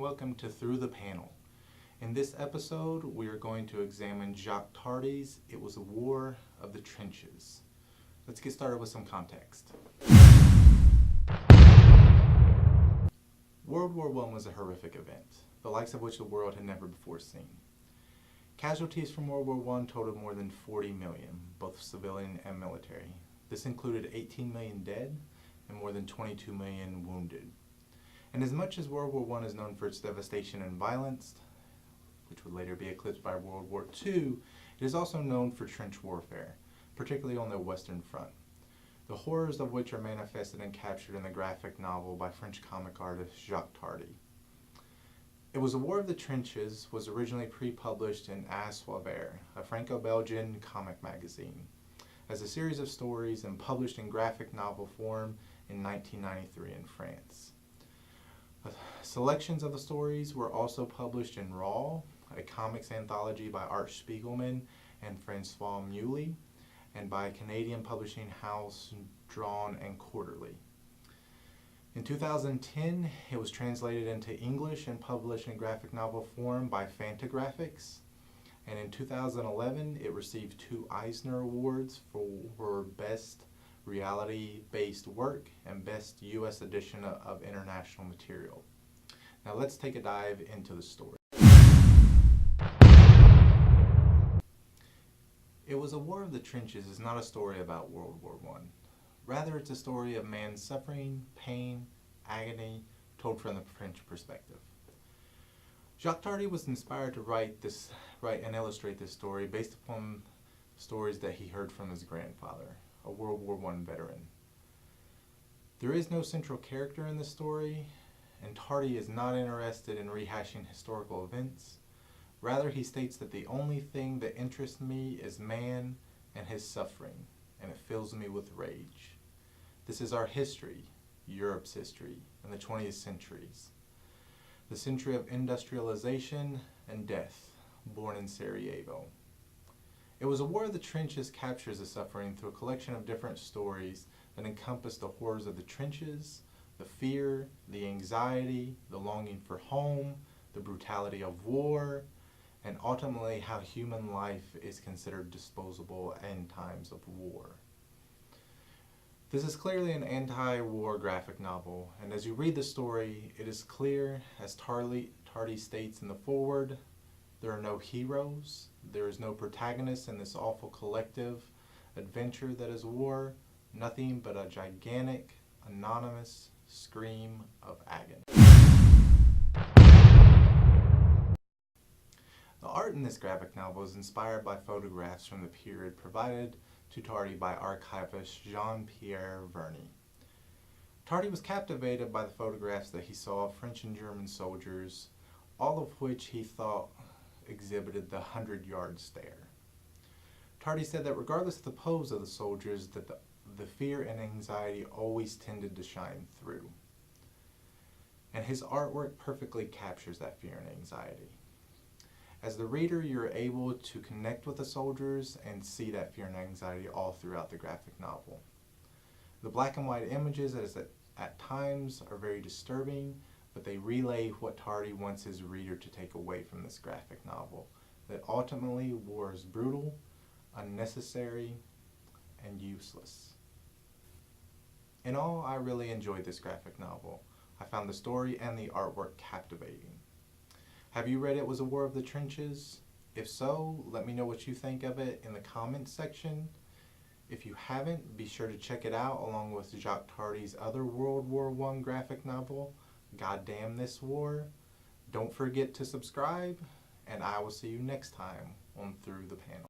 welcome to Through the Panel. In this episode, we are going to examine Jacques Tardi's It Was a War of the Trenches. Let's get started with some context. World War I was a horrific event, the likes of which the world had never before seen. Casualties from World War I totaled more than 40 million, both civilian and military. This included 18 million dead and more than 22 million wounded. And as much as World War I is known for its devastation and violence, which would later be eclipsed by World War II, it is also known for trench warfare, particularly on the Western Front, the horrors of which are manifested and captured in the graphic novel by French comic artist Jacques Tardi. It Was a War of the Trenches was originally pre-published in As Suavere, a Franco-Belgian comic magazine, as a series of stories and published in graphic novel form in 1993 in France. Selections of the stories were also published in Raw, a comics anthology by Art Spiegelman and Francois Mouly, and by Canadian publishing house Drawn and Quarterly. In 2010, it was translated into English and published in graphic novel form by Fantagraphics. And in 2011, it received 2 Eisner Awards for Best Reality-Based Work and Best U.S. Edition of International Material. Now let's take a dive into the story. It Was a War of the Trenches is not a story about World War I. Rather, it's a story of man's suffering, pain, agony, told from the French perspective. Jacques Tardi was inspired to write and illustrate this story based upon stories that he heard from his grandfather, a World War I veteran. There is no central character in the story, and Tardi is not interested in rehashing historical events. Rather, he states that the only thing that interests me is man and his suffering, and it fills me with rage. This is our history, Europe's history, in the 20th centuries. The century of industrialization and death, born in Sarajevo. It Was a War of the Trenches captures the suffering through a collection of different stories that encompass the horrors of the trenches, the fear, the anxiety, the longing for home, the brutality of war, and ultimately how human life is considered disposable in times of war. This is clearly an anti-war graphic novel, and as you read the story, it is clear, as Tardi states in the foreword, there are no heroes, there is no protagonist in this awful collective adventure that is war, nothing but a gigantic, anonymous scream of agony. The art in this graphic novel is inspired by photographs from the period provided to Tardi by archivist Jean-Pierre Verny. Tardi was captivated by the photographs that he saw of French and German soldiers, all of which he thought exhibited the 100-yard stare. Tardi said that regardless of the pose of the soldiers, that the fear and anxiety always tended to shine through. And his artwork perfectly captures that fear and anxiety. As the reader, you're able to connect with the soldiers and see that fear and anxiety all throughout the graphic novel. The black and white images at times are very disturbing, but they relay what Tardi wants his reader to take away from this graphic novel, that ultimately war is brutal, unnecessary, and useless. In all, I really enjoyed this graphic novel. I found the story and the artwork captivating. Have you read It Was a War of the Trenches? If so, let me know what you think of it in the comments section. If you haven't, be sure to check it out along with Jacques Tardi's other World War I graphic novel, Goddamn This War. Don't forget to subscribe, and I will see you next time on Through the Panel.